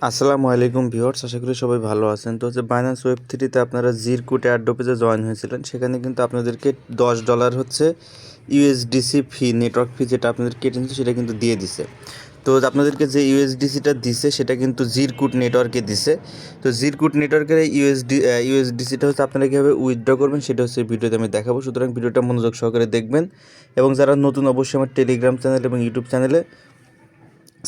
আসসালামু আলাইকুম ভিউয়ার্স, আশা করি সবাই ভালো আছেন। তো হচ্ছে বাইন্যান্স ওয়েব3তে আপনারা জিরকুট এয়ারড্রপে জয়েন হয়েছিলেন, সেখানে কিন্তু আপনাদেরকে $10 হচ্ছে ইউএসডিসি ফি, নেটওয়ার্ক ফি যেটা আপনাদের কেটে নিচ্ছে সেটা কিন্তু দিয়ে দিছে। তো আপনাদেরকে যে ইউএসডিসিটা দিছে সেটা কিন্তু জিরকুট নেটওয়ার্কে দিছে। তো জিরকুট নেটওয়ার্কের ইউএসডিসিটা হচ্ছে আপনারা কীভাবে উইথড্র করবেন সেটা হচ্ছে ভিডিওতে আমি দেখাবো, সুতরাং ভিডিওটা মনোযোগ সহকারে দেখবেন। এবং যারা নতুন অবশ্যই আমার টেলিগ্রাম চ্যানেল এবং ইউটিউব চ্যানেলে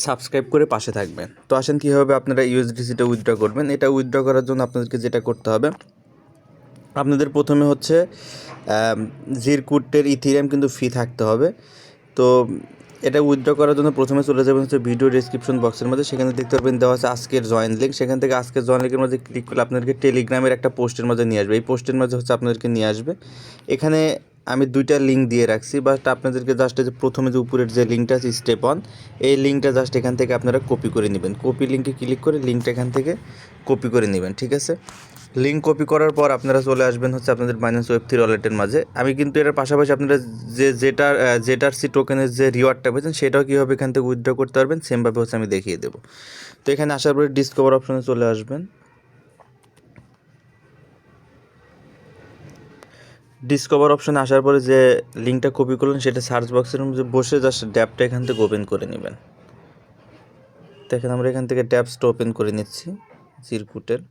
সাবস্ক্রাইব করে পাশে থাকবেন। তো আসেন কীভাবে আপনারা ইউএসডিসিটা উইথড্র করবেন। এটা উইথড্র করার জন্য আপনাদেরকে যেটা করতে হবে, আপনাদের প্রথমে হচ্ছে জিরকুটের ইথিরিয়াম কিন্তু ফি থাকতে হবে। তো এটা উইথড্র করার জন্য প্রথমে চলে যাবেন হচ্ছে ভিডিও ডেসক্রিপশন বক্সের মধ্যে, সেখানে দেখতে পারবেন দেওয়া আছে আজকের জয়েন লিঙ্ক। সেখান থেকে আজকের জয়েন লিঙ্কের মধ্যে ক্লিক করলে আপনাদেরকে টেলিগ্রামের একটা পোস্টের মধ্যে নিয়ে আসবে। এই পোস্টের মধ্যে হচ্ছে আপনাদেরকে নিয়ে আসবে। এখানে আমি দুইটা লিঙ্ক দিয়ে রাখছি, বাট আপনাদেরকে জাস্ট যে প্রথমে যে উপরের যে লিঙ্কটা আছে স্টেপ 1, এই লিঙ্কটা জাস্ট এখান থেকে আপনারা কপি করে নেবেন। কপি লিঙ্কে ক্লিক করে লিঙ্কটা এখান থেকে কপি করে নেবেন, ঠিক আছে। লিঙ্ক কপি করার পর আপনারা চলে আসবেন হচ্ছে আপনাদের বাইন্যান্স ওয়েব3 ওয়ালেটের মাঝে। আমি কিন্তু এর পাশাপাশি আপনারা জেটারসি টোকেনের যে রিওয়ার্ডটা পেয়েছেন সেটাও কীভাবে এখান থেকে উইথড্র করতে পারবেন সেমভাবে হচ্ছে আমি দেখিয়ে দেবো। তো এখানে আসার পরে ডিসকভার অপশনে চলে আসবেন। ডিসকভার অপশনে আসার পরে যে লিঙ্কটা কপি করলেন সেটা সার্চ বক্সের মধ্যে বসে জাস্ট ড্যাবটা এখান থেকে ওপেন করে নেবেন। দেখেন আমরা এখান থেকে ট্যাবসটা ওপেন করে নিচ্ছি জিরকুটের।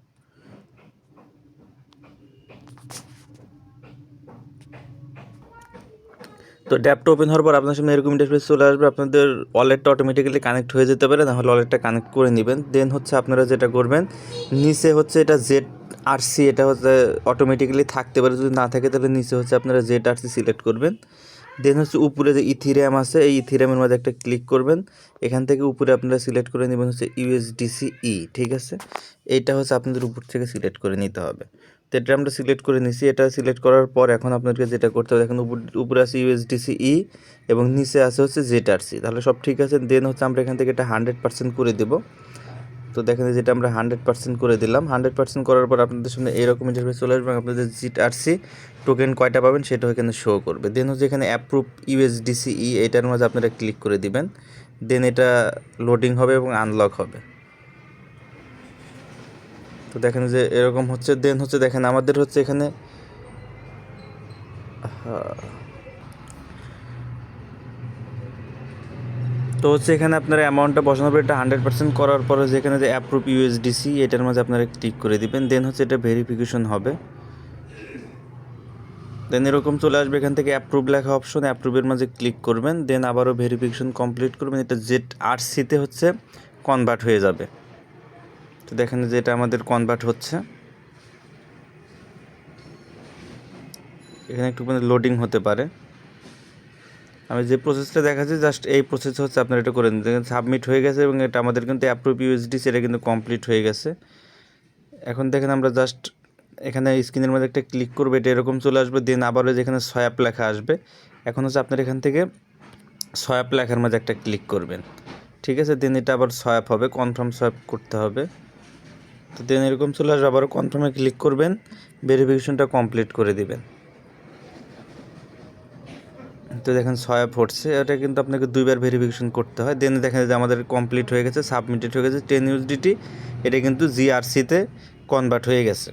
তো ট্যাবটা ওপেন হওয়ার পর আপনার সামনে এরকম ইন্টারফেস চলে আসবে। আপনাদের ওয়ালেটটা অটোমেটিক্যালি কানেক্ট হয়ে যেতে পারে, নাহলে ওয়ালেটটা কানেক্ট করে নেবেন। দেন হচ্ছে আপনারা যেটা করবেন, নিচে হচ্ছে এটা ZRC, এটা হচ্ছে অটোমেটিক্যালি থাকতে পারে, যদি না থাকে তাহলে নিচে হচ্ছে আপনারা ZRC সিলেক্ট করবেন। দেন হচ্ছে উপরে যে ইথিরিয়াম আছে এই ইথিরিয়ামের মধ্যে একটা ক্লিক করবেন। এখান থেকে উপরে আপনারা সিলেক্ট করে নেবেন হচ্ছে USDCE, ঠিক আছে। এইটা হচ্ছে আপনাদের উপর থেকে সিলেক্ট করে নিতে হবে। তো এটা আমরা সিলেক্ট করে নিছি। এটা সিলেক্ট করার পর এখন আপনাদেরকে যেটা করতে হবে, এখন উপরে আছে USDCE এবং নিচে আছে হচ্ছে ZRC, তাহলে সব ঠিক আছে। দেন হচ্ছে আমরা এখান থেকে এটা 100% করে দেব। তো দেখেন যেটা আমরা 100% করে দিলাম। 100% করার পর আপনাদের সামনে এরকম ইন্টারফেস চলে আসবে। আপনাদের ZRC টোকেন কয়টা পাবেন সেটাও এখানে শো করবে। দেন হচ্ছে এখানে অ্যাপ্রুভ USDCE, এটার মাঝে আপনারা ক্লিক করে দিবেন। দেন এটা লোডিং হবে এবং আনলক হবে। তো দেখেন যে এরকম হচ্ছে। দেন হচ্ছে দেখেন আমাদের হচ্ছে এখানে তো হচ্ছে এখানে আপনারা অ্যামাউন্টটা বসানোর পর এটা 100% করার পরে যেখানে যে অ্যাপ্রুভ USDC, এটার মাঝে আপনারা ক্লিক করে দিবেন। দেন হচ্ছে এটা ভেরিফিকেশন হবে। দেন এরকম চলে আসবে, এখান থেকে অ্যাপ্রুভ লেখা অপশন, অ্যাপ্রুভের মাঝে ক্লিক করবেন। দেন আবারও ভেরিফিকেশন কমপ্লিট করবেন। এটা ZRC-তে হচ্ছে কনভার্ট হয়ে যাবে। তো দেখেন যে এটা আমাদের কনভার্ট হচ্ছে। এখানে একটু লোডিং হতে পারে। আমি যে প্রসেসটা দেখাচ্ছি জাস্ট এই প্রসেস হচ্ছে আপনারা এটা করে নিন। দেখেন সাবমিট হয়ে গেছে এবং এটা আমাদের কিন্তু অ্যাপ্রুভ USDC সেটা কিন্তু কমপ্লিট হয়ে গেছে। এখন দেখেন আমরা জাস্ট এখানে স্ক্রিনের মধ্যে একটা ক্লিক করবো, এটা এরকম চলে আসবে। দেন আবারও যেখানে সোয়াপ লেখা আসবে, এখন হচ্ছে আপনার এখান থেকে সোয়াপ লেখার মধ্যে একটা ক্লিক করবেন, ঠিক আছে। দেন এটা আবার সোয়াপ হবে, কনফার্ম সোয়াপ করতে হবে। তো দেন এরকম চলে আসবে, আবারও কনফার্মে ক্লিক করবেন, ভেরিফিকেশনটা কমপ্লিট করে দিবেন। তো দেখেন সোয়াপ হচ্ছে, এটা কিন্তু আপনাকে 2বার ভেরিফিকেশন করতে হয়। দেন দেখেন যে আমাদের কমপ্লিট হয়ে গেছে, সাবমিটেড হয়ে গেছে 10 USDT, এটা কিন্তু ZRC-তে কনভার্ট হয়ে গেছে।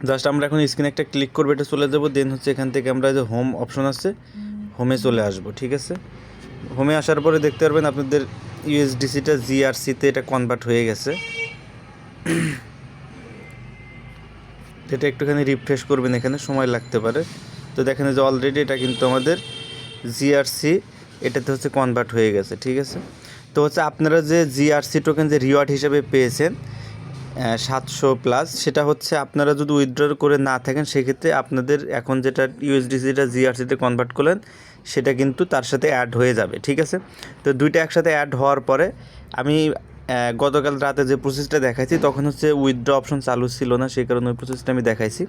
জাস্ট আমরা এখন স্ক্রিনে একটা ক্লিক করবো, এটা চলে যাব। দেন হচ্ছে এখান থেকে আমরা যে হোম অপশন আছে হোমে চলে আসব, ঠিক আছে। হোমে আসার পরে দেখতে পারবেন আপনাদের USDC-টা ZRC-তে এটা কনভার্ট হয়ে গেছে। এটা একটুখানি রিফ্রেশ করবেন, এখানে সময় লাগতে পারে। তো দেখেন যে অলরেডি এটা কিন্তু আমাদের ZRC এটাতে হচ্ছে কনভার্ট হয়ে গেছে, ঠিক আছে। তো হচ্ছে আপনারা যে ZRC টোকেন যে রিওয়ার্ড হিসেবে পেয়েছেন 700+, সেটা হচ্ছে আপনারা যদি উইথড্র করে না থাকেন সেক্ষেত্রে আপনাদের এখন যেটা USDCটা ZRC-তে কনভার্ট করলেন সেটা কিন্তু তার সাথে অ্যাড হয়ে যাবে, ঠিক আছে। তো দুইটা একসাথে অ্যাড হওয়ার পরে আমি গতকাল রাতে যে প্রসেসটা দেখাইছি তখন হচ্ছে উইথড্র অপশন চালু ছিল না, সেই কারণে ওই প্রসেসটা আমি দেখাইছি।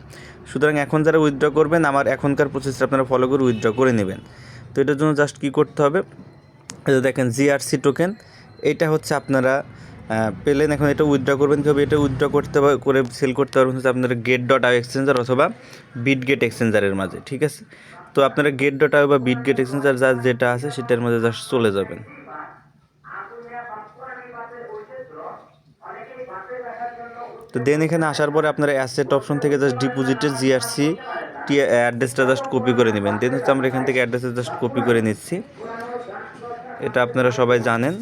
সুতরাং এখন যারা উইথড্র করবেন আমার এখনকার প্রসেসটা আপনারা ফলো করে উইথড্র করে নেবেন। তো এটার জন্য জাস্ট কী করতে হবে, দেখেন ZRC টোকেন এটা হচ্ছে আপনারা পেলেন। এখন এটা উইথড্র করবেন কীভাবে, এটা উইথড্র করতে করে সেল করতে পারবেন হচ্ছে আপনারা get.io এক্সচেঞ্জার অথবা বিটগেট এক্সচেঞ্জারের মাঝে, ঠিক আছে। তো আপনারা get.io বা বিটগেট এক্সচেঞ্জার যার যেটা আছে সেটার মাঝে জাস্ট চলে যাবেন। তো দেন এখানে আসার পরে আপনারা অ্যাসেট অপশন থেকে জাস্ট ডিপোজিটের জিআরসি অ্যাড্রেসটা জাস্ট কপি করে নেবেন। দেন হচ্ছে আমরা এখান থেকে অ্যাড্রেসটা জাস্ট কপি করে নিচ্ছি, এটা আপনারা সবাই জানেন।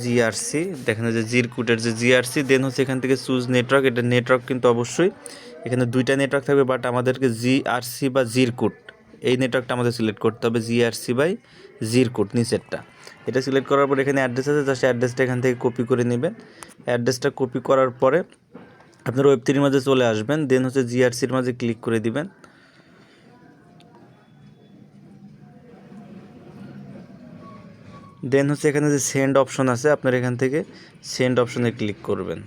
জিআরসি দেখেন যে জিরকুটের যে জিআরসি, দেন হচ্ছে এখান থেকে চুজ নেটওয়ার্ক, এটা নেটওয়ার্ক কিন্তু অবশ্যই এখানে দুইটা নেটওয়ার্ক থাকবে, বাট আমাদেরকে জিআরসি বা জিরকুট এই নেটওয়ার্কটা আমাদের সিলেক্ট করতে হবে, জিআরসি বাই জিরকুট নিচেরটা। এটা সিলেক্ট করার পর এখানে অ্যাড্রেস আছে, জাস্ট অ্যাড্রেসটা এখান থেকে কপি করে নেবেন। অ্যাড্রেসটা কপি করার পরে আপনারা ওয়েব3 মাঝে চলে আসবেন, দেন হচ্ছে জিআরসির মাঝে ক্লিক করে দিবেন। দেন হচ্ছে এখানে যে সেন্ড অপশন আছে, আপনারা এখান থেকে সেন্ড অপশনে ক্লিক করবেন।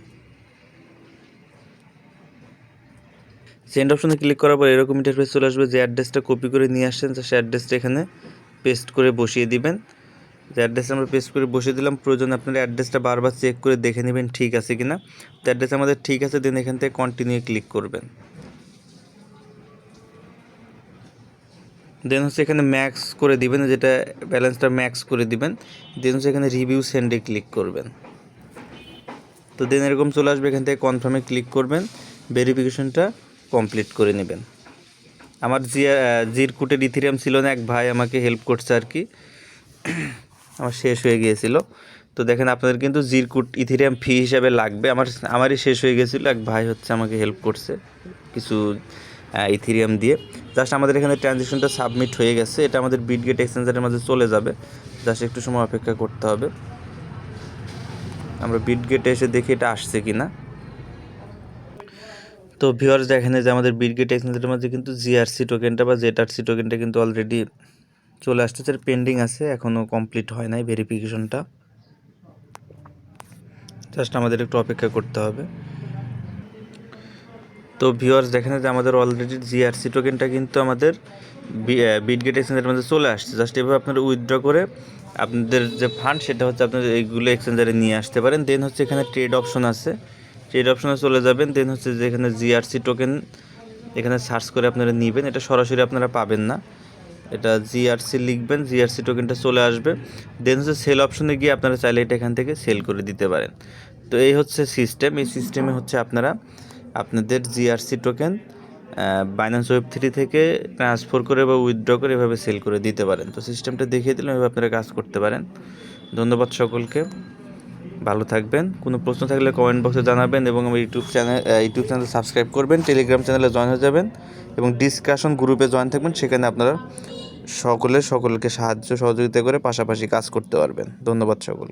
সেন্ড অপশনে ক্লিক করার পর এরকম ইন্টারফেস চলে আসবে, যে অ্যাড্রেসটা কপি করে নিয়ে আসছেন সে অ্যাড্রেসটা এখানে পেস্ট করে বসিয়ে দিবেন। যে অ্যাড্রেসটা আমরা পেস্ট করে বসিয়ে দিলাম, প্রয়োজন আপনারা অ্যাড্রেসটা বারবার চেক করে দেখে নেবেন ঠিক আছে কিনা। তো অ্যাড্রেস আমাদের ঠিক আছে, দেন এখান থেকে কন্টিনিউ ক্লিক করবেন। দেন হচ্ছে এখানে ম্যাক্স করে দিবেন, যেটা ব্যালেন্সটা ম্যাক্স করে দিবেন। দেন হচ্ছে এখানে রিভিউ সেন্ডে ক্লিক করবেন। তো দেন এরকম চলে আসবে, এখান থেকে কনফার্মে ক্লিক করবেন, ভেরিফিকেশনটা কমপ্লিট করে নেবেন। আমার জিরকুটের ইথেরিয়াম ছিল না, এক ভাই আমাকে হেল্প করছে আর কি, আমার শেষ হয়ে গিয়েছিল। তো দেখেন আপনাদের কিন্তু জিরকুট ইথেরিয়াম ফি হিসাবে লাগবে, আমারই শেষ হয়ে গিয়েছিলো, এক ভাই হচ্ছে আমাকে হেল্প করছে কিছু ইথেরিয়াম দিয়ে। জাস্ট আমাদের এখানে ট্রানজ্যাকশনটা সাবমিট হয়ে গেছে, এটা আমাদের বিটগেট এক্সচেঞ্জারের মাঝে চলে যাবে, জাস্ট একটু সময় অপেক্ষা করতে হবে। আমরা বিটগেটে এসে দেখি এটা আসছে কি না। তো ভিউয়ার্স দেখেন যে আমাদের বিটগেট এক্সচেঞ্জারের মাঝে কিন্তু জিআরসি টোকেনটা বা জেটআরসি টোকেনটা কিন্তু অলরেডি চলে আসতেছে, পেন্ডিং আছে, এখনও কমপ্লিট হয় নাই ভেরিফিকেশনটা, জাস্ট আমাদের একটু অপেক্ষা করতে হবে। তো ভিউয়ার্স দেখেন যে আমাদের অলরেডি জিআরসি টোকেনটা কিন্তু আমাদের বিটগেট এক্সচেঞ্জারের মধ্যে চলে আসছে। জাস্ট এভাবে আপনারা উইথড্র করে আপনাদের যে ফান্ড সেটা হচ্ছে আপনাদের এইগুলো এক্সচেঞ্জারে নিয়ে আসতে পারেন। দেন হচ্ছে এখানে ট্রেড অপশন আছে, ট্রেড অপশনে চলে যাবেন। দেন হচ্ছে যে এখানে জিআরসি টোকেন এখানে সার্চ করে আপনারা নেবেন, এটা সরাসরি আপনারা পাবেন না, এটা জিআরসি লিখবেন, জিআরসি টোকেনটা চলে আসবে। দেন হচ্ছে সেল অপশনে গিয়ে আপনারা চাইলে এটা এখান থেকে সেল করে দিতে পারেন। তো এই হচ্ছে সিস্টেম, এই সিস্টেমে হচ্ছে আপনারা আপনাদের জিআরসি টোকেন বাইন্যান্স ওয়েব3 থেকে ট্রান্সফার করে বা উইথড্র করে এভাবে সেল করে দিতে পারেন। তো সিস্টেমটা দেখিয়ে দিলাম, এভাবে আপনারা কাজ করতে পারেন। ধন্যবাদ সকলকে, ভালো থাকবেন। কোনো প্রশ্ন থাকলে কমেন্ট বক্সে জানাবেন এবং আমার ইউটিউব চ্যানেল সাবস্ক্রাইব করবেন, টেলিগ্রাম চ্যানেলে জয়েন হয়ে যাবেন এবং ডিসকাশন গ্রুপে জয়েন থাকবেন, সেখানে আপনারা সকলকে সাহায্য সহযোগিতা করে পাশাপাশি কাজ করতে পারবেন। ধন্যবাদ সকলকে।